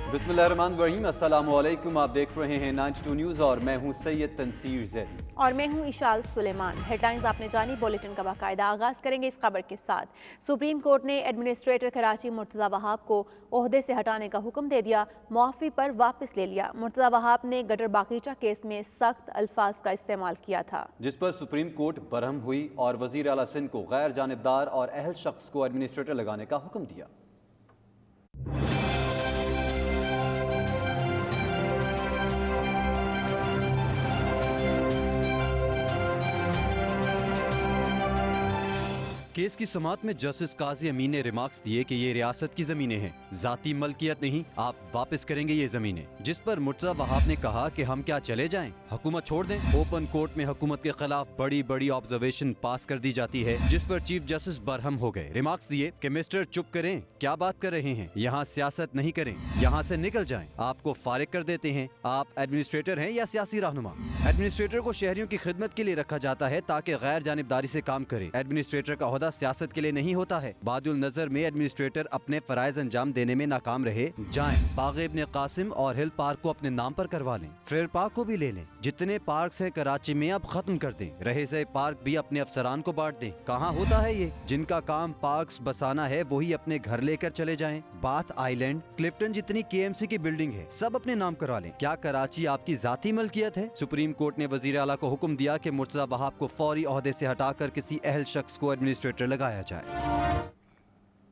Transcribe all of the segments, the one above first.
बिस्मिल्लाहिर्रहमानिर्रहीम, अस्सलाम वालेकुम। आप देख रहे हैं 92 न्यूज़ और मैं हूं सैयद तनसीर ज़ैदी और मैं हूं इशाल सुलेमान। हेडलाइंस आपने जानी, बुलेटिन का बाकायदा आगाज़ करेंगे इस खबर के साथ। सुप्रीम कोर्ट ने एडमिनिस्ट्रेटर कराची मुर्तज़ा वहाब को ओहदे से हटाने का हुक्म दे दिया, मुआफ़ी पर वापस ले लिया। मुर्तज़ा वहाब ने गटर बागीचा केस में सख्त अल्फाज का इस्तेमाल किया था, जिस पर सुप्रीम कोर्ट बरहम हुई और वज़ीर आला सिंध को गैर जानिबदार और अहल शख्स को एडमिनिस्ट्रेटर लगाने का हुक्म दिया। केस की समाअत में जस्टिस काजी अमीन ने रिमार्क्स दिए कि ये रियासत की जमीनें हैं, जाती मलकियत नहीं, आप वापस करेंगे ये जमीनें। जिस पर मुर्तज़ा वहाब ने कहा कि हम क्या चले जाएं, हुकूमत छोड़ दें। ओपन कोर्ट में हुकूमत के खिलाफ बड़ी बड़ी ऑब्जर्वेशन पास कर दी जाती है, जिस पर चीफ जस्टिस बरहम हो गए। रिमार्क्स दिए कि मिस्टर चुप करें, क्या बात कर रहे हैं, यहाँ सियासत नहीं करें, यहाँ से निकल जाएं, आपको फारिग कर देते हैं। आप एडमिनिस्ट्रेटर हैं या सियासी रहनुमा? एडमिनिस्ट्रेटर को शहरियों की खिदमत के लिए रखा जाता है ताकि गैर जानिबदारी से काम करे। एडमिनिस्ट्रेटर का ओहदा सियासत के लिए नहीं होता है। बादुल नजर में एडमिनिस्ट्रेटर अपने फराइज अंजाम देने में नाकाम रहे, जाएं बाग इब्न कासिम और हिल पार्क को अपने नाम पर करवा लें, फेयर पार्क को भी ले लें। जितने पार्क हैं कराची में अब खत्म कर दें, रहे से पार्क भी अपने अफसरान को बांट दें। कहाँ होता है ये? जिनका काम पार्क्स बसाना है वही अपने घर लेकर चले जाएं। बाथ आइलैंड, क्लिफ्टन जितनी केएमसी की बिल्डिंग है सब अपने नाम करवा लें। क्या कराची आपकी जाती मलकियत है? सुप्रीम कोर्ट ने वजीर आला को हुक्म दिया कि मुर्तज़ा वहाब को फौरी ओहदे से हटाकर किसी अहल शख्स को एडमिनिस्ट्रेटर लगाया जाए।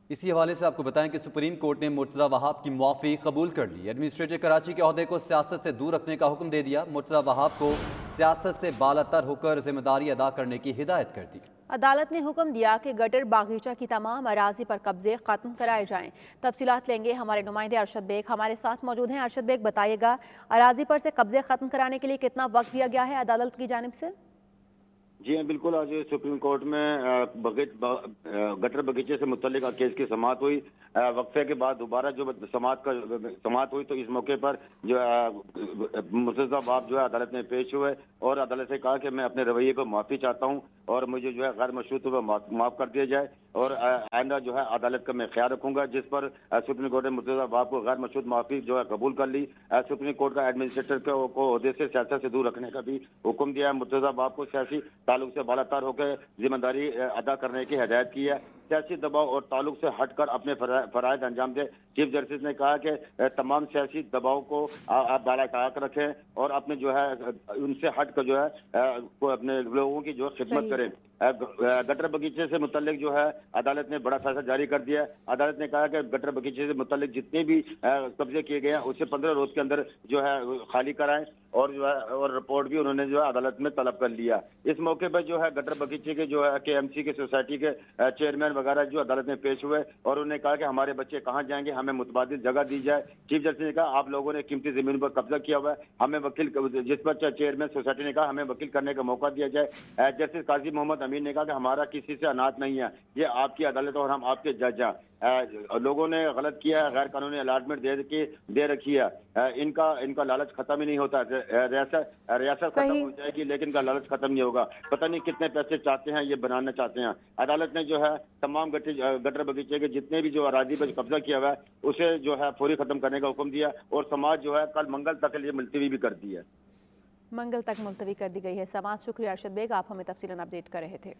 इसी हवाले से आपको बताएं कि सुप्रीम कोर्ट ने मुर्तज़ा वहाब की मुआफ़ी कबूल कर ली। एडमिनिस्ट्रेटर कराची के ओहदे को सियासत से दूर रखने का हुक्म दे दिया। मुर्तज़ा वहाब को सियासत से बालातर होकर जिम्मेदारी अदा करने की हिदायत कर दी। अदालत ने हुक्म दिया कि गटर बागीचा की तमाम अराजी पर कब्जे खत्म कराए जाएं। तफसीलात लेंगे हमारे नुमाइंदे अरशद बेग हमारे साथ मौजूद हैं। अरशद बेग, बताइएगा अराजी पर से कब्जे खत्म कराने के लिए कितना वक्त दिया गया है अदालत की जानिब से? जी हाँ, बिल्कुल। आज सुप्रीम कोर्ट में गटर बगीचे से मुतल्लिक केस की समाअत हुई। वक्फे के बाद दोबारा जो समाअत हुई तो इस मौके पर जो मुर्तज़ा वहाब जो है अदालत में पेश हुए और अदालत से कहा कि मैं अपने रवैये को माफ़ी चाहता हूँ और मुझे जो है गैर मशरूत माफ़ कर दिया जाए और आइंदा जो है अदालत का मैं ख्याल रखूंगा। जिस पर सुप्रीम कोर्ट ने मुर्तज़ा वहाब को गैर मशरूत माफ़ी जो है कबूल कर ली। सुप्रीम कोर्ट का एडमिनिस्ट्रेटर को ओहदे से सियासत से दूर रखने का भी हुक्म दिया है। मुर्तज़ा वहाब को सियासी ताल्लुक से बालातर होकर जिम्मेदारी अदा करने की हिदायत की है। सियासी दबाव और ताल्लुक से हटकर अपने फराइज अंजाम दे। चीफ जस्टिस ने कहा कि तमाम सियासी दबाव को आप बालातर रखें और अपने जो है उनसे हटकर जो है अपने लोगों की जो खिदमत करें। गटर बगीचे से मुतल्लिक जो है अदालत ने बड़ा फैसला जारी कर दिया। अदालत ने कहा कि गटर बगीचे से मुतल्लिक जितने भी कब्जे किए गए हैं उसे 15 रोज के अंदर जो है खाली कराएं और जो है और रिपोर्ट भी उन्होंने जो है अदालत में तलब कर लिया। इस मौके पर जो है गटर बगीचे के जो है केएमसी के सोसाइटी के चेयरमैन वगैरह जो अदालत में पेश हुए और उन्होंने कहा कि हमारे बच्चे कहाँ जाएंगे, हमें मुतबादिल जगह दी जाए। चीफ जस्टिस ने कहा आप लोगों ने कीमती जमीन पर कब्जा किया हुआ है, हमें वकील, जिस पर चेयरमैन सोसाइटी ने कहा हमें वकील करने का मौका दिया जाए। जस्टिस काजी मोहम्मद अमीन ने कहा कि हमारा किसी से अनाथ नहीं है, ये आपकी अदालत और हम आपके जज हैं। लोगों ने गलत किया है, गैर कानूनी अलॉटमेंट दे रखी है, इनका लालच खत्म ही नहीं होता। रियासत खत्म हो जाएगी लेकिन इनका लालच खत्म नहीं होगा। पता नहीं कितने पैसे चाहते हैं, ये बनाना चाहते हैं। अदालत ने जो है तमाम गटर बगीचे के जितने भी जो अराजी पर कब्जा किया हुआ है उसे जो है फौरी खत्म करने का हुक्म दिया और समाज जो है कल मंगल तक के लिए मुलतवी भी कर दी है। मंगल तक मुलतवी कर दी गई है समाज। शुक्रिया अरशद बेग, आप हमें तफसीलन अपडेट कर रहे थे।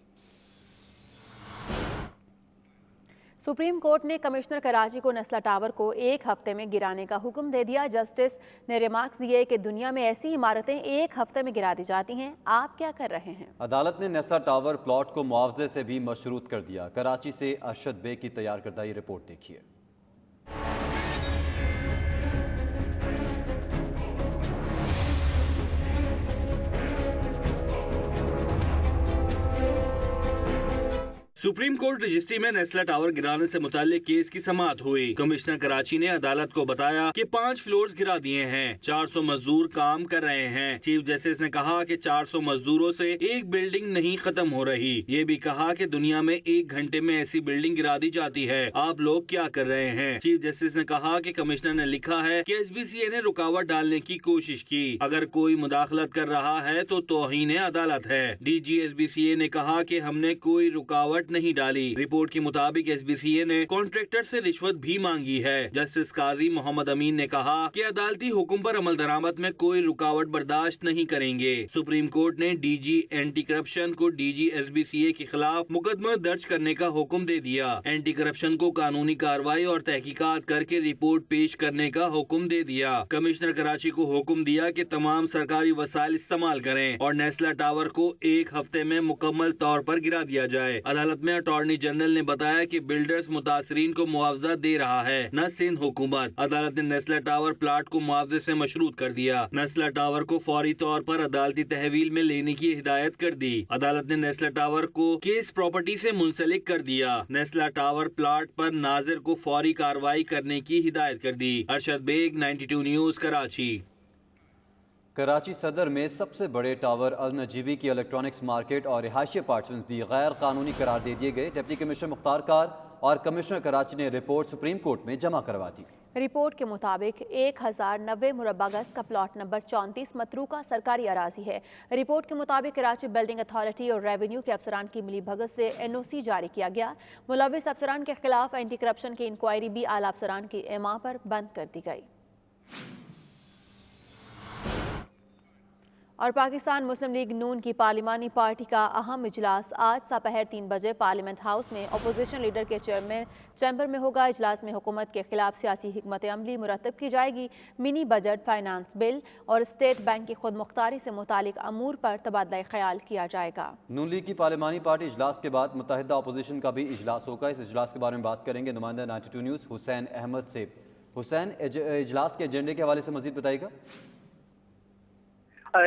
सुप्रीम कोर्ट ने कमिश्नर कराची को नस्ला टावर को 1 हफ्ते में गिराने का हुक्म दे दिया। जस्टिस ने रिमार्क्स दिए कि दुनिया में ऐसी इमारतें 1 हफ्ते में गिरा दी जाती हैं, आप क्या कर रहे हैं? अदालत ने नस्ला टावर प्लॉट को मुआवजे से भी मशरूत कर दिया। कराची से अरशद बेग की तैयार करदा ये रिपोर्ट देखिए। सुप्रीम कोर्ट रजिस्ट्री में नेस्ला टावर गिराने से मुताल्लिक केस की समाअत हुई। कमिश्नर कराची ने अदालत को बताया कि 5 फ्लोर्स गिरा दिए हैं, 400 मजदूर काम कर रहे हैं। चीफ जस्टिस ने कहा कि 400 मजदूरों से एक बिल्डिंग नहीं खत्म हो रही। ये भी कहा कि दुनिया में 1 घंटे में ऐसी बिल्डिंग गिरा दी जाती है, आप लोग क्या कर रहे हैं? चीफ जस्टिस ने कहा कि कमिश्नर ने लिखा है कि SBCA ने रुकावट डालने की कोशिश की, अगर कोई मुदाखलत कर रहा है तो तौहीन अदालत है। DG SBCA ने कहा कि हमने कोई रुकावट नहीं डाली। रिपोर्ट के मुताबिक SBCA ने कॉन्ट्रैक्टर से रिश्वत भी मांगी है। जस्टिस काजी मोहम्मद अमीन ने कहा कि अदालती हुक्म पर अमल दरामद में कोई रुकावट बर्दाश्त नहीं करेंगे। सुप्रीम कोर्ट ने DG एंटी करप्शन को DG SBCA के खिलाफ मुकदमा दर्ज करने का हुक्म दे दिया। एंटी करप्शन को कानूनी कार्रवाई और तहकीकात करके रिपोर्ट पेश करने का हुक्म दे दिया। कमिश्नर कराची को हुक्म दिया कि तमाम सरकारी वसाइल इस्तेमाल करें और नेस्ला टावर को 1 हफ्ते में मुकम्मल तौर पर गिरा दिया जाए। अदालत में अटॉर्नी जनरल ने बताया कि बिल्डर्स मुतासरीन को मुआवजा दे रहा है, न सिंध हुकूमत। अदालत ने नेस्ला टावर प्लाट को मुआवजे से मशरूत कर दिया। नेस्ला टावर को फौरी तौर पर अदालती तहवील में लेने की हिदायत कर दी। अदालत ने नेस्ला टावर को केस प्रॉपर्टी से मुंसलिक कर दिया। नेस्ला टावर प्लाट पर नाजिर को फौरी कार्रवाई करने की हिदायत कर दी। अरशद बेग, 92 न्यूज़, कराची। कराची सदर में सबसे बड़े टावर अल नजीबी की इलेक्ट्रॉनिक्स मार्केट और रिहायशी अपार्टमेंट्स भी गैर कानूनी करार दे दिए गए। डिप्टी कमिश्नर मुख्तार कार और कमिश्नर कराची ने रिपोर्ट सुप्रीम कोर्ट में जमा करवा दी। रिपोर्ट के मुताबिक 1090 मुरब्बा गज का प्लॉट नंबर 34 मतरूका सरकारी अराजी है। रिपोर्ट के मुताबिक कराची बिल्डिंग अथॉरिटी और रेवेन्यू के अफसरान की मिली भगत से NOC जारी किया गया। मुलविस अफसरान के खिलाफ एंटी करप्शन की इंक्वायरी भी आला अफसरान की इमा पर बंद कर दी गई। और पाकिस्तान मुस्लिम लीग नून की पार्लिमानी पार्टी का अहम इजलास आज दोपहर 3 बजे पार्लियामेंट हाउस में अपोजिशन लीडर के चैम्बर में होगा। इजलास में हुकूमत के खिलाफ सियासी हिकमत अमली मुरतब की जाएगी। मिनी बजट, फाइनेंस बिल और स्टेट बैंक की खुद मुख्तारी से मुतालिक अमूर पर तबादला ख्याल किया जाएगा। नून लीग की पार्लिमानी पार्टी इजलास के बाद मुत्तहिदा अपोजिशन का भी इजलास होगा। इस इजलास के बारे में बात करेंगे नुमाइंदा 92 न्यूज़ हुसैन अहमद से। हुसैन, इजलास के एजेंडे के हवाले से मजीद बताइएगा।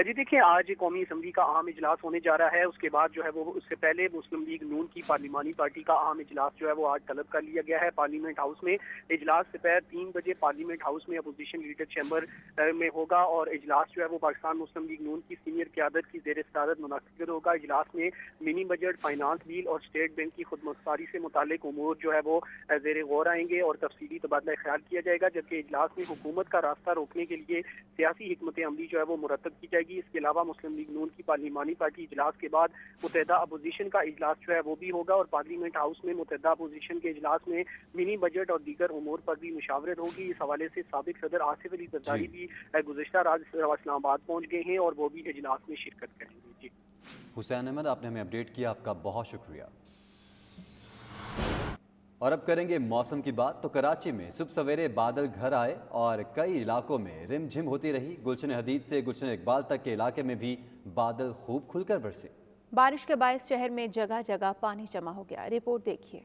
जी देखिए, आज कौमी असम्बली का अहम इजलास होने जा रहा है। उसके बाद जो है वो उससे पहले मुस्लिम लीग नून की पार्लिमानी पार्टी का अहम इजलास जो है वो आज तलब कर लिया गया है पार्लियामेंट हाउस में। इजलास दोपहर 3 बजे पार्लियामेंट हाउस में अपोजिशन लीडर चैम्बर में होगा और इजलास जो है वो पाकिस्तान मुस्लिम लीग नून की सीनियर क़यादत की ज़ेर सदारत मुनक़िद होगा। इजलास में मिनी बजट, फाइनेंस बिल और स्टेट बैंक की खुद मुख्तारी से मुतालिक उमूर जो है वो ज़ेर गौर आएंगे और तफसीली तबादला ख्याल किया जाएगा। जबकि इजलास में हुकूमत का रास्ता रोकने के लिए सियासी हिकमत अमली जो है वो मुरतब की जाएगी। इसके अलावा मुस्लिम लीग नून की पार्लिमानी पार्टी इजलास के बाद मुत्तहिदा अपोजिशन का इजलास जो है वो भी होगा और पार्लियामेंट हाउस में मुत्तहिदा अपोजिशन के इजलास में मिनी बजट और दीगर उमूर पर भी मुशावरत होगी। इस हवाले से साबिक सदर आसिफ अली जरदारी भी गुज़िश्ता रात इस्लामाबाद पहुँच गए हैं और वो भी इजलास में शिरकत करेंगे। जी हुसैन अहमद, आपने हमें अपडेट किया, आपका बहुत शुक्रिया। और अब करेंगे मौसम की बात। तो कराची में सुबह सवेरे बादल घर आए और कई इलाकों में रिमझिम होती रही। गुलशन हदीद से गुलशन इकबाल तक के इलाके में भी बादल खूब खुलकर बरसे। बारिश के बायस शहर में जगह जगह पानी जमा हो गया। रिपोर्ट देखिए।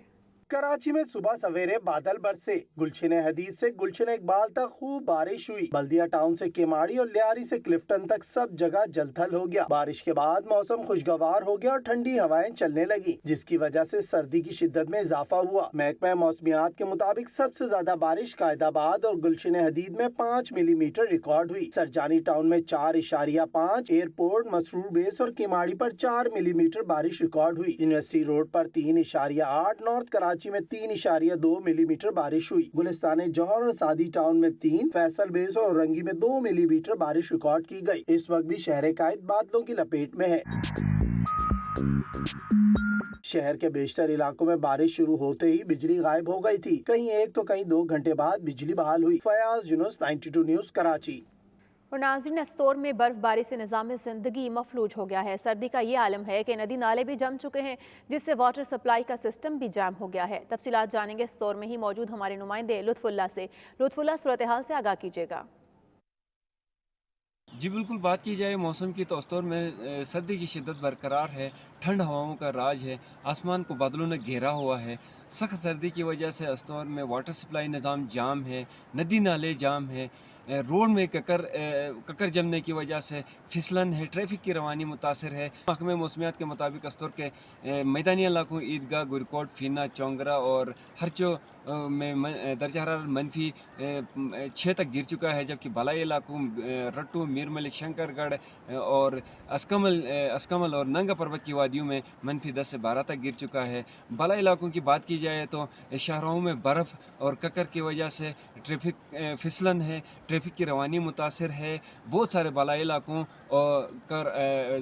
कराची में सुबह सवेरे बादल बरसे। गुलशन हदीद से गुलशन इकबाल तक खूब बारिश हुई। बल्दिया टाउन से केमाड़ी और लियारी से क्लिफ्टन तक सब जगह जलथल हो गया। बारिश के बाद मौसम खुशगवार हो गया और ठंडी हवाएं चलने लगी, जिसकी वजह से सर्दी की शिद्दत में इजाफा हुआ। महकमा मौसमियात के मुताबिक सबसे ज्यादा बारिश कायदाबाद और गुलशन हदीद में 5 मिलीमीटर रिकॉर्ड हुई। सरजानी टाउन में 4.5, एयरपोर्ट, मसरूर बेस और केमाड़ी पर 4 मिलीमीटर बारिश रिकॉर्ड हुई। यूनिवर्सिटी रोड पर 3.8, नॉर्थ कराची में 3.2 मिलीमीटर बारिश हुई। गुलिस्तान जौहर और सादी टाउन में 3, फैसल बेस और रंगी में 2 मिलीमीटर बारिश रिकॉर्ड की गई। इस वक्त भी शहर कायद बादलों की लपेट में है। शहर के बेशतर इलाकों में बारिश शुरू होते ही बिजली गायब हो गई थी। कहीं 1 तो कहीं 2 घंटे बाद बिजली बहाल हुई। फयाज यूनुस, 92 न्यूज़, कराची। और नाज़रीन, अस्तोर में बर्फबारी से निज़ाम ज़िंदगी मफलूज हो गया है। सर्दी का ये आलम है कि नदी नाले भी जम चुके हैं, जिससे वाटर सप्लाई का सिस्टम भी जाम हो गया है। तफसीलात जानेंगे अस्तोर में ही मौजूद हमारे नुमाइंदे लुत्फुल्लाह से। लुत्फुल्लाह, सूरत हाल से आगाह कीजिएगा। जी बिल्कुल, बात की जाए मौसम की तो अस्तोर में सर्दी की शिद्दत बरकरार है। ठंड हवाओं का राज है। आसमान को बादलों ने घेरा हुआ है। सख्त सर्दी की वजह से अस्तोर में वाटर सप्लाई निज़ाम जाम है, नदी नाले जाम है। रोड में ककर जमने की वजह से फिसलन है, ट्रैफिक की रवानी मुतासर है। महकमे मौसमियात के मुताबिक अस्तोर के मैदानी इलाकों ईदगाह, गुरकोट, फीना, चौंगरा और हरचो में दर्जा हरारत -6 तक गिर चुका है, जबकि बालाई इलाकों रट्टू, मीर मलिक, शंकरगढ़ और अस्कमल और नंगा पर्वत की वादियों में -10 से 12 तक गिर चुका है। बालाई इलाकों की बात की जाए तो शाहराहों में बर्फ़ और ककर की वजह से ट्रैफिक फिसलन है। ٹریفک کی روانی متاثر ہے، بہت سارے بالائی علاقوں کا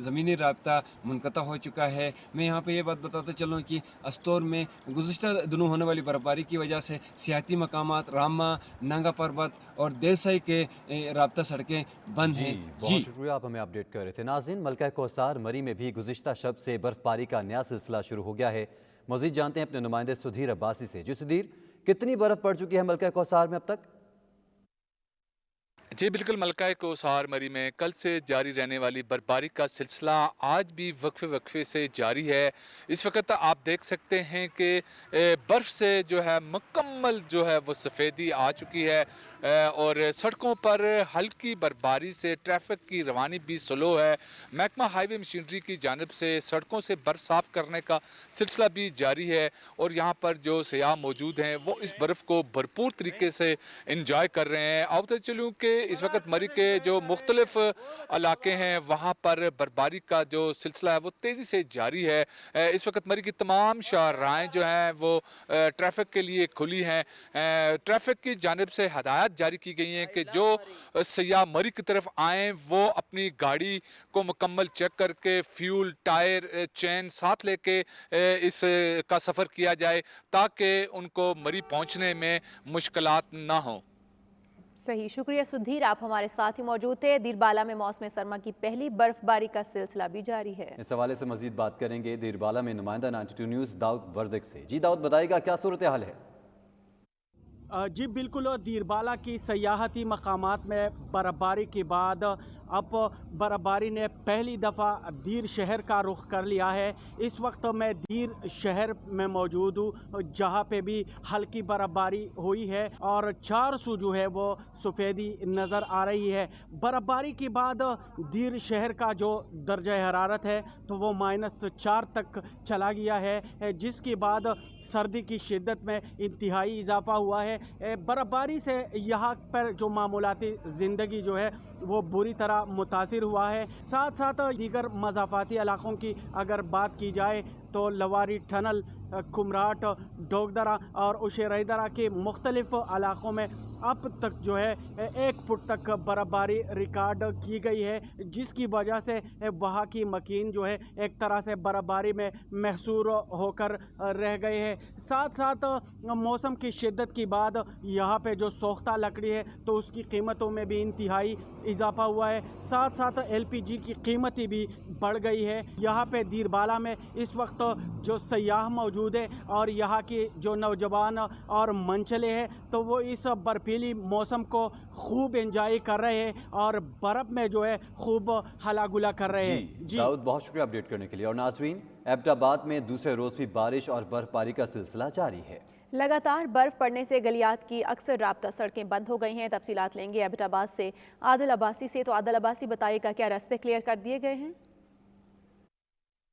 زمینی رابطہ منقطع ہو چکا ہے۔ میں یہاں پہ یہ بات بتاتا چلوں کہ استور میں گزشتہ دنوں ہونے والی برفباری کی وجہ سے سیاحتی مقامات راما، ننگا پربت اور دیسائی کے رابطہ سڑکیں بند ہیں۔ بہت شکریہ، آپ ہمیں اپڈیٹ کر رہے تھے۔ ناظرین، ملکہ کوثر مری میں بھی گزشتہ شب سے برف باری کا نیا سلسلہ شروع ہو گیا ہے۔ مزید جانتے ہیں اپنے نمائندے سدھیر عباسی سے۔ جی سدھیر، کتنی برف پڑ چکی ہے ملکہ کوثر میں اب تک؟ جی بالکل، ملکہ کوثر مری میں کل سے جاری رہنے والی برفباری کا سلسلہ آج بھی وقفے سے جاری ہے۔ اس وقت آپ دیکھ سکتے ہیں کہ برف سے جو ہے مکمل جو ہے وہ سفیدی آ چکی ہے اور سڑکوں پر ہلکی برفباری سے ٹریفک کی روانی بھی سلو ہے۔ محکمہ ہائی وے مشینری کی جانب سے سڑکوں سے برف صاف کرنے کا سلسلہ بھی جاری ہے اور یہاں پر جو سیاح موجود ہیں وہ اس برف کو بھرپور طریقے سے انجوائے کر رہے ہیں۔ آپ بتا چلوں کہ اس وقت مری کے جو مختلف علاقے ہیں وہاں پر برفباری کا جو سلسلہ ہے وہ تیزی سے جاری ہے۔ اس وقت مری کی تمام شاہراہیں جو ہیں وہ ٹریفک کے لیے کھلی ہیں۔ ٹریفک کی جانب سے ہدایات جاری کی گئی ہیں کہ جو سیاح مری کی طرف آئیں وہ اپنی گاڑی کو مکمل چیک کر کے فیول، ٹائر، چین ساتھ لے کے اس کا سفر کیا جائے تاکہ ان کو مری پہنچنے میں مشکلات نہ ہوں۔ صحیح، شکریہ سدھیر، آپ ہمارے ساتھ ہی موجود تھے۔ دیر بالا میں موسم سرما کی پہلی برف باری کا سلسلہ بھی جاری ہے۔ اس حوالے سے مزید بات کریں گے دیر بالا میں نمائندہ 92 نیوز داؤد وردک سے۔ جی داؤد، بتائے گا کیا صورتحال ہے؟ جی بالکل، دیر بالا کی سیاحتی مقامات میں برفباری کے بعد اب برفباری نے پہلی دفعہ دیر شہر کا رخ کر لیا ہے۔ اس وقت میں دیر شہر میں موجود ہوں جہاں پہ بھی ہلکی برفباری ہوئی ہے اور 400 جو ہے وہ سفیدی نظر آ رہی ہے۔ برفباری کے بعد دیر شہر کا جو درجہ حرارت ہے تو وہ -4 تک چلا گیا ہے، جس کے بعد سردی کی شدت میں انتہائی اضافہ ہوا ہے۔ برفباری سے یہاں پر جو معمولاتی زندگی جو ہے وہ بری طرح متاثر ہوا ہے۔ ساتھ ساتھ دیگر مضافاتی علاقوں کی اگر بات کی جائے تو لواری ٹنل، کمراٹ، ڈوگدرا اور اشیرئی درہ کے مختلف علاقوں میں اب تک جو ہے 1 فٹ تک برفباری ریکارڈ کی گئی ہے، جس کی وجہ سے وہاں کی مکین جو ہے ایک طرح سے برفباری میں محصور ہو کر رہ گئے ہیں۔ ساتھ ساتھ موسم کی شدت کے بعد یہاں پہ جو سوختہ لکڑی ہے تو اس کی قیمتوں میں بھی انتہائی اضافہ ہوا ہے۔ ساتھ ساتھ LPG کی قیمتیں بھی بڑھ گئی ہے۔ یہاں پہ دیر بالا میں اس وقت جو سیاح موجود ہے اور یہاں کی جو نوجوان اور منچلے ہیں تو وہ اس برفیلی موسم کو خوب انجوائے کر رہے ہیں اور برف میں جو ہے خوب ہلا گلا کر رہے ہیں۔ جی داؤد، بہت شکریہ اپڈیٹ کرنے کے لیے۔ اور ناظرین، ایبٹ آباد میں دوسرے روز بھی بارش اور برف باری کا سلسلہ جاری ہے۔ لگاتار برف پڑنے سے گلیات کی اکثر رابطہ سڑکیں بند ہو گئی ہیں۔ تفصیلات لیں گے ایبٹ آباد سے عادل عباسی سے۔ تو عادل عباسی، بتائیے گا کیا راستے کلیئر کر دیے گئے ہیں؟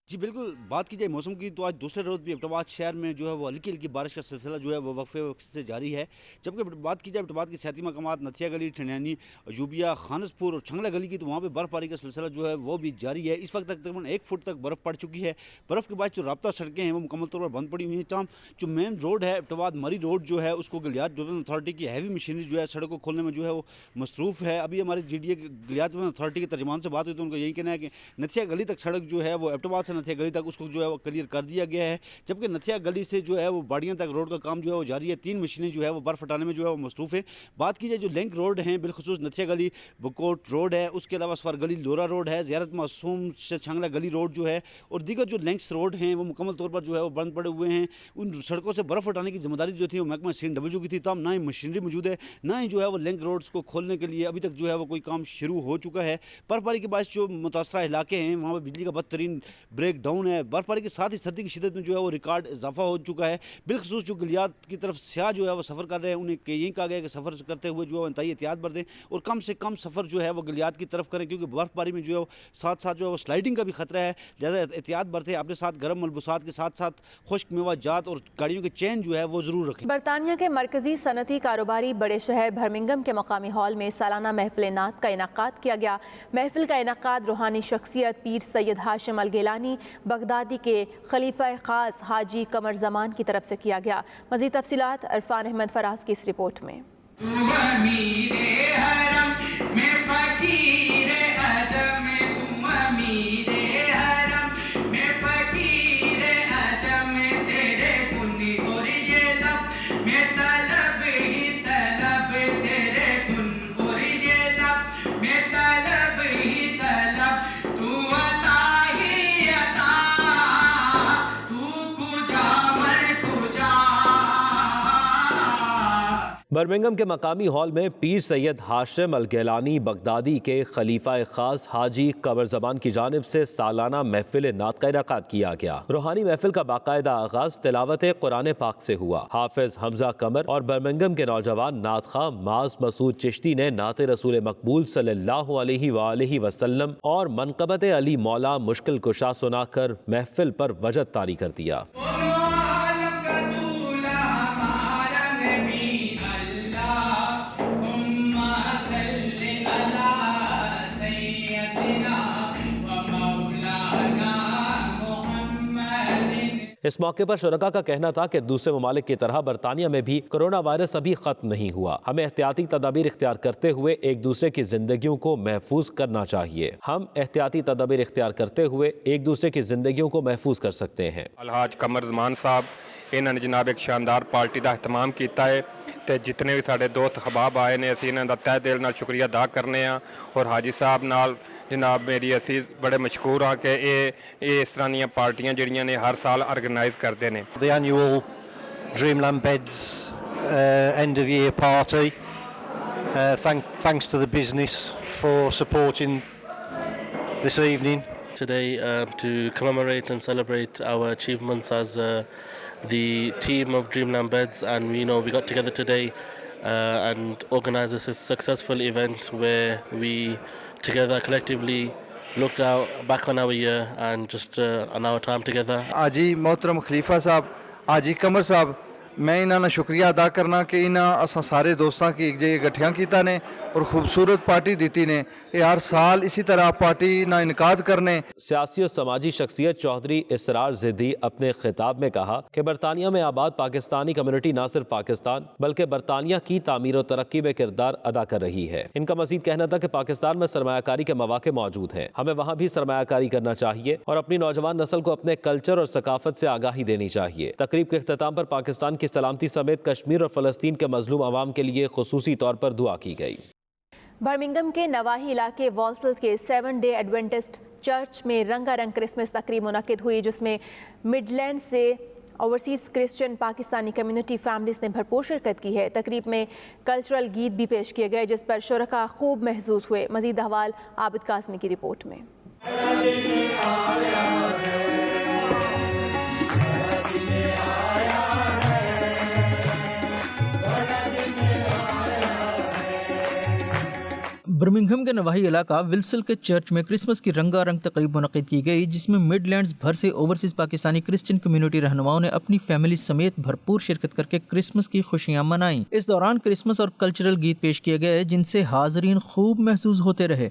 جی بالکل، بات کی جائے موسم کی تو آج دوسرے روز بھی ایبٹ آباد شہر میں جو ہے وہ ہلکی ہلکی بارش کا سلسلہ جو ہے وہ وقفے سے جاری ہے، جبکہ بات کی جائے ایبٹ آباد کے سیاحتی مقامات نتھیا گلی، ٹھنڈیانی، ایوبیہ، خانس پور اور چھنگلا گلی کی تو وہاں پہ برف باری کا سلسلہ جو ہے وہ بھی جاری ہے۔ اس وقت تقریباً 1 فٹ تک برف پڑ چکی ہے۔ برف کے بعد جو رابطہ سڑکیں ہیں وہ مکمل طور پر بند پڑی ہوئی ہیں۔ تاہم جو مین روڈ ہے ایبٹ آباد مری روڈ جو ہے اس کو گلیات ڈیولپمنٹ اتھارٹی کی ہیوی مشینری جو ہے سڑک کو کھولنے میں جو ہے وہ مصروف ہے۔ ابھی ہمارے GDA گلیات ڈیولپمنٹ اتھارٹی کے ترجمان سے بات ہوئی تو ان کا یہی کہنا ہے کہ نتھیا گلی تک سڑک جو ہے وہ ایبٹ آباد سے نتھیا گلی تک اس کو جو ہے وہ کلیئر کر دیا گیا ہے، جبکہ نتھیا گلی سے جو ہے وہ باڑیاں تک روڈ کا کام جو ہے وہ جاری ہے۔ 3 مشینیں جو ہے وہ برف ہٹانے میں جو ہے وہ مصروف ہیں۔ بات کی جائے جو لنک روڈ ہیں بالخصوص نتھیا گلی بکوٹ روڈ ہے، اس کے علاوہ سفر گلی لورا روڈ ہے، زیارت معصوم سے چھنگلا گلی روڈ جو ہے اور دیگر جو لنکس روڈ ہیں وہ مکمل طور پر جو ہے وہ بند پڑے ہوئے ہیں۔ ان سڑکوں سے برف ہٹانے کی ذمہ داری جو تھی وہ محکمہ CNW کی تھی، تاہم نہ ہی مشینری موجود ہے نہ ہی جو ہے وہ لنک روڈز کو کھولنے کے لیے ابھی تک جو ہے وہ کوئی کام شروع ہو چکا ہے۔ برف باری کے باعث جو متاثرہ علاقے ہیں وہاں پہ بجلی کا بدترین بریک ڈاؤن ہے۔ برف باری کے ساتھ ہی سردی کی شدت میں جو ہے وہ ریکارڈ اضافہ ہو چکا ہے۔ بالخصوص جو گلیات کی طرف سیاح جو ہے وہ سفر کر رہے ہیں انہیں یہی کہا گیا کہ سفر کرتے ہوئے جو ہے انتہائی احتیاط برتیں اور کم سے کم سفر جو ہے وہ گلیات کی طرف کریں، کیونکہ برف باری میں جو ہے ساتھ ساتھ جو ہے وہ سلائڈنگ کا بھی خطرہ ہے، لہٰذا احتیاط برتیں۔ اپنے ساتھ گرم ملبوسات کے ساتھ ساتھ خشک میوہ جات اور گاڑیوں کے چین جو ہے وہ ضرور رکھیں۔ برطانیہ کے مرکزی صنعتی کاروباری بڑے شہر برمنگھم کے مقامی ہال میں سالانہ محفل نعت کا انعقاد کیا گیا۔ محفل کا انعقاد روحانی شخصیت پیر سید ہاشم الگیلانی بغدادی کے خلیفہ خاص حاجی قمر زمان کی طرف سے کیا گیا۔ مزید تفصیلات عرفان احمد فراز کی اس رپورٹ میں۔ برمنگھم کے مقامی ہال میں پیر سید ہاشم الگیلانی بغدادی کے خلیفہ خاص حاجی قمر زمان کی جانب سے سالانہ محفل نعت کا انعقاد کیا گیا۔ روحانی محفل کا باقاعدہ آغاز تلاوت قرآن پاک سے ہوا۔ حافظ حمزہ قمر اور برمنگھم کے نوجوان نعت خواہ معاذ مسعود چشتی نے نعت رسول مقبول صلی اللہ علیہ وآلہ وسلم اور منقبت علی مولا مشکل کشا سنا کر محفل پر وجد طاری کر دیا۔ اس موقع پر شرکاء کا کہنا تھا کہ دوسرے ممالک کی طرح برطانیہ میں بھی کرونا وائرس ابھی ختم نہیں ہوا۔ ہمیں احتیاطی تدابیر اختیار کرتے ہوئے ایک دوسرے کی زندگیوں کو محفوظ کرنا چاہیے۔ ہم احتیاطی تدابیر اختیار کرتے ہوئے ایک دوسرے کی زندگیوں کو محفوظ کر سکتے ہیں۔ الحاج قمر زمان صاحب انہوں نے جناب ایک شاندار پارٹی کا اہتمام کیتا ہے تے جتنے بھی سارے دوست احباب آئے نے اسی انہوں کا تہ دل نال شکریہ ادا کرنے ہاں اور حاجی صاحب نال جناب میری اسی بڑے مشکور ہاں کہ یہ اس طرح دیا پارٹیاں جڑیاں نے ہر سال آرگنائز کرتے ہیں۔ The annual Dreamland Beds end of year party. Thanks to the business for supporting this evening. Today to commemorate and celebrate our achievements as the team of Dreamland Beds, and we got together today and organized this successful event where we together collectively looked out back on our year and just on our time together. آجی محترم خلیفہ صاحب آجی قمر صاحب میں انہاں شکریہ ادا کرنا کہ انہاں اساں سارے دوستاں کی ایک جگہ گٹھیاں کیتا نے اور خوبصورت پارٹی دیتی نے۔ یہ ہر سال اسی طرح پارٹی نا انعقاد کرنے۔ سیاسی اور سماجی شخصیت چودھری اسرار زدی اپنے خطاب میں کہا کہ برطانیہ میں آباد پاکستانی کمیونٹی نہ صرف پاکستان بلکہ برطانیہ کی تعمیر و ترقی میں کردار ادا کر رہی ہے۔ ان کا مزید کہنا تھا کہ پاکستان میں سرمایہ کاری کے مواقع موجود ہیں، ہمیں وہاں بھی سرمایہ کاری کرنا چاہیے اور اپنی نوجوان نسل کو اپنے کلچر اور ثقافت سے آگاہی دینی چاہیے۔ تقریب کے اختتام پر پاکستان کی سلامتی سمیت کشمیر اور فلسطین کے مظلوم عوام کے لیے خصوصی طور پر دعا کی گئی۔ برمنگھم کے نواحی علاقے والسل کے 7 ڈے ایڈوینٹسٹ چرچ میں رنگا رنگ کرسمس تقریب منعقد ہوئی، جس میں مڈ لینڈ سے overseas Christian Pakistani community families نے بھرپور شرکت کی ہے۔ تقریب میں کلچرل گیت بھی پیش کیے گئے جس پر شرکاء خوب محظوظ ہوئے۔ مزید احوال عابد قاسمی کی رپورٹ میں۔ برمنگھم کے نواحی علاقہ ولسل کے چرچ میں کرسمس کی رنگا رنگ تقریب منعقد کی گئی، جس میں مڈ لینڈز بھر سے اوورسیز پاکستانی کرسچن کمیونٹی رہنماؤں نے اپنی فیملی سمیت بھرپور شرکت کر کے کرسمس کی خوشیاں منائیں۔ اس دوران کرسمس اور کلچرل گیت پیش کیے گئے جن سے حاضرین خوب محظوظ ہوتے رہے۔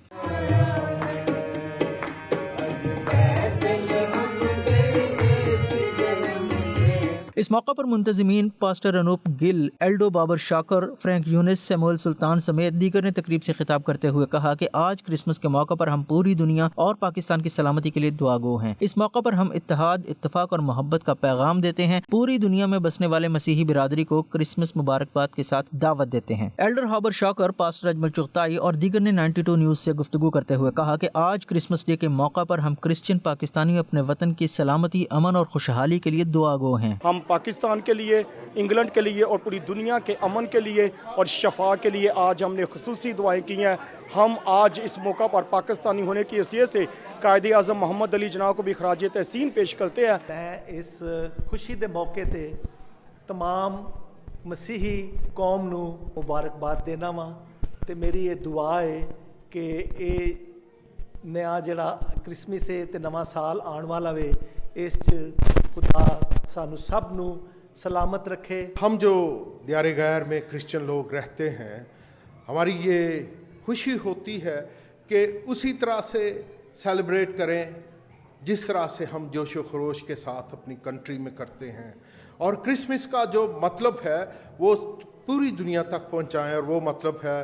اس موقع پر منتظمین پاسٹر انوپ گل، ایلڈو بابر شاکر، فرینک یونس، سیموئل سلطان سمیت دیگر نے تقریب سے خطاب کرتے ہوئے کہا کہ آج کرسمس کے موقع پر ہم پوری دنیا اور پاکستان کی سلامتی کے لیے دعا گو ہیں۔ اس موقع پر ہم اتحاد، اتفاق اور محبت کا پیغام دیتے ہیں۔ پوری دنیا میں بسنے والے مسیحی برادری کو کرسمس مبارکباد کے ساتھ دعوت دیتے ہیں۔ ایلڈر ہابر شاکر، پاسٹر اجمل چغتائی اور دیگر نے 92 نیوز سے گفتگو کرتے ہوئے کہا کہ آج کرسمس ڈے کے موقع پر ہم کرسچن پاکستانی اپنے وطن کی سلامتی، امن اور خوشحالی کے لیے دعا گو ہیں۔ ہم پاکستان کے لیے، انگلینڈ کے لیے اور پوری دنیا کے امن کے لیے اور شفا کے لیے آج ہم نے خصوصی دعائیں کی ہیں۔ ہم آج اس موقع پر پاکستانی ہونے کی حیثیت سے قائد اعظم محمد علی جناح کو بھی خراج تحسین پیش کرتے ہیں۔ میں اس خوشی دے موقع تے تمام مسیحی قوم نو مبارکباد دینا وا تے میری یہ دعا ہے کہ یہ نیا جڑا کرسمس ہے تے نواں سال آن والا وے اس خدا سانو سب نو سلامت رکھے۔ ہم جو دیار غیر میں کرسچن لوگ رہتے ہیں، ہماری یہ خوشی ہوتی ہے کہ اسی طرح سے سیلیبریٹ کریں جس طرح سے ہم جوش و خروش کے ساتھ اپنی کنٹری میں کرتے ہیں، اور کرسمس کا جو مطلب ہے وہ پوری دنیا تک پہنچائیں، اور وہ مطلب ہے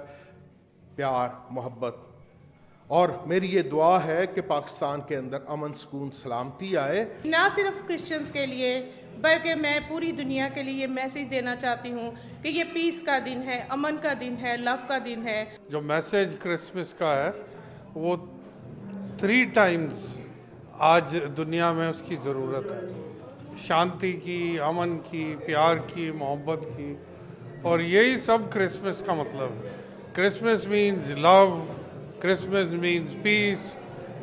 پیار، محبت۔ اور میری یہ دعا ہے کہ پاکستان کے اندر امن، سکون، سلامتی آئے، نہ صرف کرسچنز کے لیے بلکہ میں پوری دنیا کے لیے میسیج دینا چاہتی ہوں کہ یہ پیس کا دن ہے، امن کا دن ہے، لو کا دن ہے۔ جو میسیج کرسمس کا ہے وہ 3 ٹائمز آج دنیا میں اس کی ضرورت ہے، شانتی کی، امن کی، پیار کی، محبت کی، और यही सब क्रिसमस का मतलब है. Christmas means love, Christmas means peace,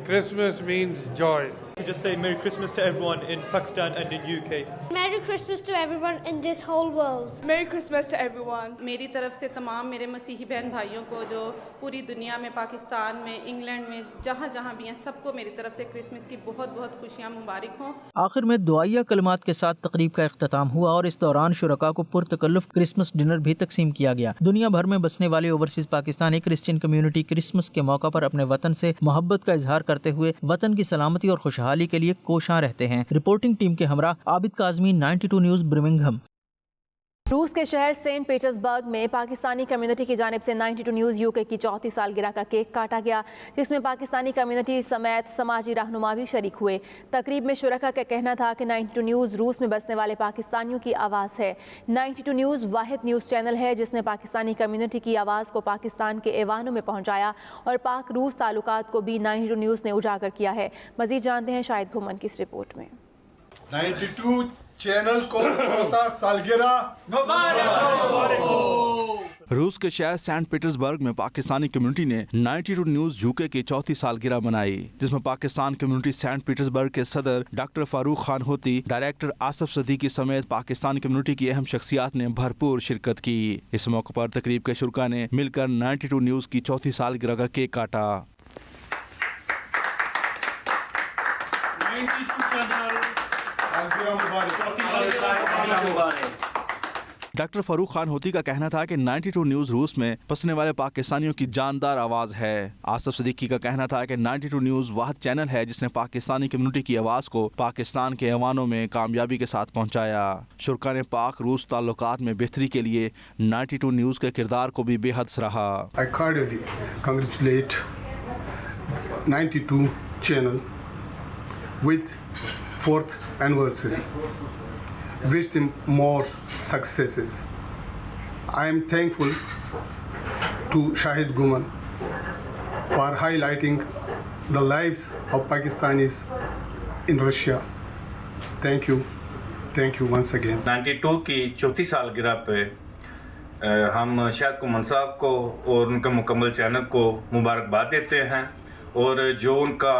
Christmas means joy. To just say Merry Christmas to everyone in Pakistan and in UK. Merry Christmas to everyone in this whole world. Merry Christmas to everyone. मेरी तरफ से तमाम मेरे मसीही बहन भाइयों को जो पूरी दुनिया में, पाकिस्तान में, इंग्लैंड में, जहाँ जहाँ भी हैं, सबको मेरी तरफ से क्रिसमस की बहुत बहुत खुशियाँ मुबारक हों. आखिर में दुआया कलमात के साथ तकरीब का इख्तिताम हुआ और इस दौरान शुरका को पुरतकल्लुफ क्रिसमस डिनर भी तकसीम किया गया. दुनिया भर में बसने वाले overseas Pakistani Christian community Christmas के मौका पर अपने वतन से मोहब्बत का इजहार करते हुए वतन की सलामती और खुशहाली के लिए कोशां रहते हैं. रिपोर्टिंग टीम के हमरा आबिद काज़मी, 92 न्यूज़, बर्मिंघम. रूस के शहर सेंट पीटर्सबर्ग में पाकिस्तानी कम्युनिटी की जानिब से 92 न्यूज़ यूके की 34 सालगिरह का केक काटा गया, जिसमें पाकिस्तानी कम्युनिटी समेत समाजी रहनुमा भी शरीक हुए. तकरीब में शुरका का कहना था कि 92 न्यूज़ रूस में बसने वाले पाकिस्तानियों की आवाज़ है. 92 न्यूज़ वाहिद न्यूज़ चैनल है जिसने पाकिस्तानी कम्युनिटी की आवाज़ को पाकिस्तान के ऐवानों में पहुँचाया और पाक रूस ताल्लुकात को भी 92 न्यूज़ ने उजागर किया है. मज़ीद जानते हैं शाहिद घुमन की इस रिपोर्ट में. 92 चैनल को 34 सालगिरह मुबारक हो. रूस के शहर सेंट पीटर्सबर्ग में पाकिस्तानी कम्युनिटी ने 92 न्यूज़ यूके की 34 सालगिरह मनाई, जिसमें पाकिस्तान कम्युनिटी सेंट पीटर्सबर्ग के सदर डॉक्टर फारूक खान होती, डायरेक्टर आसफ सदीकी समेत पाकिस्तानी कम्युनिटी की अहम शख्सियात ने भरपूर शिरकत की. इस मौके पर तकरीब के शुरका ने मिलकर 92 न्यूज़ की 34 सालगिरह का केक काटा. डॉक्टर फारूक खान होती का कहना था कि 92 न्यूज़ रूस में बसने वाले पाकिस्तानियों की जानदार आवाज़ है. आसफ सदीकी का कहना था कि 92 न्यूज़ वाहिद चैनल है जिसने पाकिस्तानी कम्युनिटी की आवाज़ को पाकिस्तान के ऐवानों में कामयाबी के साथ पहुंचाया. शुरका ने पाक रूस ताल्लुकात में बेहतरी के लिए 92 न्यूज़ के किरदार को भी बेहद सराहा. I cordially congratulate 92 channel with 4th anniversary. Wish them more successes. I am thankful to Shahid Guman for highlighting the lives of Pakistanis in Russia. Thank you once again. 92 की चौथी सालगिरह पे हम शाहिद गुमन साहब को और उनके मुकम्मल चैनल को मुबारकबाद देते हैं, और जो उनका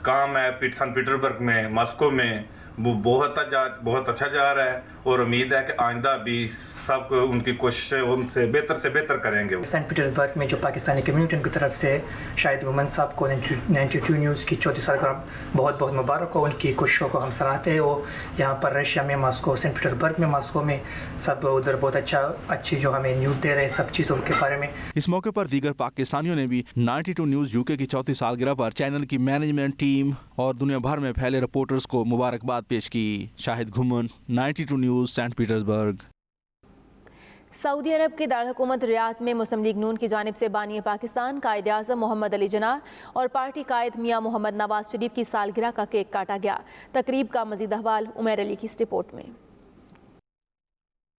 काम है सन पीटर्सबर्ग में, मॉस्को में, वो बहुत अच्छा जा रहा है, और उम्मीद है कि आइंदा भी सब उनकी कोशिशें उनसे बेहतर करेंगे. सेंट पीटर्सबर्ग में जो पाकिस्तानी कम्युनिटी की तरफ से शाहिद गुमन साहब को 92 न्यूज़ की 34 सालगिरह बहुत बहुत मुबारक हो. उनकी कोशिशों को हम सराहते हैं. वो यहाँ पर रशिया में, मॉस्को, सेंट पीटर्सबर्ग में, मॉस्को में सब उधर बहुत अच्छी जो हमें न्यूज़ दे रहे हैं सब चीज़ों के बारे में. इस मौके पर दीगर पाकिस्तानियों ने भी 92 न्यूज़ यूके की 34 सालगिरह पर चैनल की मैनेजमेंट टीम और दुनिया भर में फैले रिपोर्टर्स को मुबारकबाद पेश की. शाहिद घुमन, 92 न्यूज़, सेंट पीटर्सबर्ग. सऊदी अरब के दारकूमत रियाद में मुस्लिम लीग नून की जानिब से बानी पाकिस्तान कायद आज़म मोहम्मद अली जिन्नाह और पार्टी कायद मियाँ मोहम्मद नवाज शरीफ की सालगिरह का केक काटा गया. तकरीब का मज़ीद अहवाल उमैर अली की इस रिपोर्ट में.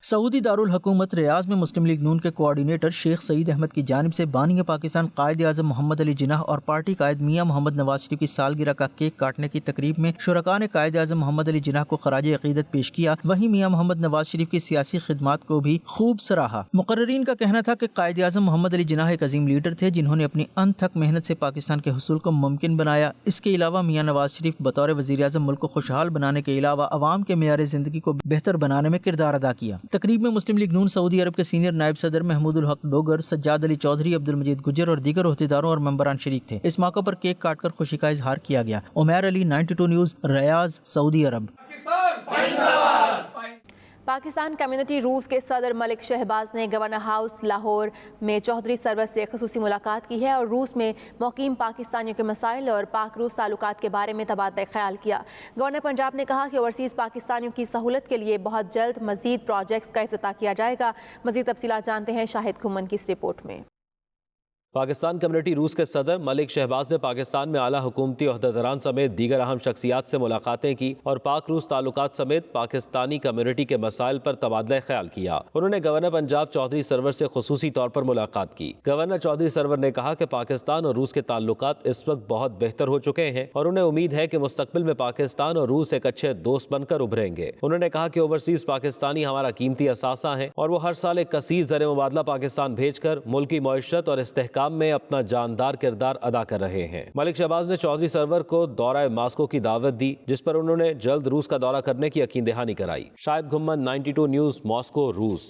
सऊदी दारुल हुकूमत रियाद में मुस्लिम लीग नून के कोऑर्डिनेटर शेख सईद अहमद की जानिब से बानी पाकिस्तान कायद आज़म मोहम्मद अली जिन्नाह और पार्टी कायद मियाँ मोहम्मद नवाज शरीफ की सालगिरह का केक काटने की तकरीब में शुरका ने कायद आज़म मोहम्मद अली जिन्नाह को खराज अकीदत पेश किया. वहीं मियाँ मोहम्मद नवाज शरीफ की सियासी खिदमात को भी खूब सराहा. मुकर्रीन का कहना था कि कायद आज़म मोहम्मद अली जिन्नाह एक अजीम लीडर थे जिन्होंने अपनी अंत तक मेहनत से पाकिस्तान के हुसूल को मुमकिन बनाया. इसके अलावा मियाँ नवाज शरीफ बतौर वज़ीर आज़म मुल्क को खुशहाल बनाने के अलावा अवाम के मेयार ज़िंदगी को बेहतर बनाने में किरदार अदा किया. तकरीब में मुस्लिम लीग नून सऊदी अरब के सीनियर नायब सदर महमूदुल हक डोगर, सज्जाद अली चौधरी, अब्दुल मजीद गुज्जर और दीगर ओहदेदारों और मेंबरान शरीक थे. इस मौके पर केक काटकर खुशी का इजहार किया गया. Umair Ali, 92 news, Riyadh, Saudi Arab. Pakistan community रूस के सदर मलिक शहबाज ने गवर्नर हाउस लाहौर में चौधरी सरवत से खसूसी मुलाकात की है और रूस में मुकीम पाकिस्तानियों के मसाइल और पाक रूस ताल्लुकात के बारे में तबादला ख्याल किया. गवर्नर पंजाब ने कहा कि ओवरसीज़ पाकिस्तानियों की सहूलत के लिए बहुत जल्द मजीद प्रोजेक्ट्स का इफ्तिताह किया जाएगा. मजीद तफसीलात जानते हैं शाहिद घुमन की इस रिपोर्ट में. पाकिस्तान कम्युनिटी रूस के सदर मलिक शहबाज ने पाकिस्तान में आला हुकूमती ओहदेदारान समेत दीगर अहम शख्सियात से मुलाकातें की और पाक रूस ताल्लुकात समेत पाकिस्तानी कम्युनिटी के मसाइल पर तबादला ख्याल किया। उन्होंने गवर्नर पंजाब चौधरी सरवर से खुसूसी तौर पर मुलाकात की। गवर्नर चौधरी सरवर ने कहा कि पाकिस्तान और रूस के ताल्लुकात इस वक्त बहुत बेहतर हो चुके हैं और उन्हें उम्मीद है कि मुस्तकबिल में पाकिस्तान और रूस एक अच्छे दोस्त बनकर उभरेंगे। उन्होंने कहा कि ओवरसीज पाकिस्तानी हमारा कीमती असासा है और वो हर साल एक कसीर ज़र मुबादला पाकिस्तान भेजकर मुल्की मईशत और इस्तेहकाम में अपना जानदार किरदार अदा कर रहे हैं। मलिक शहबाज ने चौधरी सरवर को दौरा मास्को की दावत दी, जिस पर उन्होंने जल्द रूस का दौरा करने की यकीन दहानी कराई। शाहिद घुम्मन, 92 न्यूज़, मॉस्को, रूस।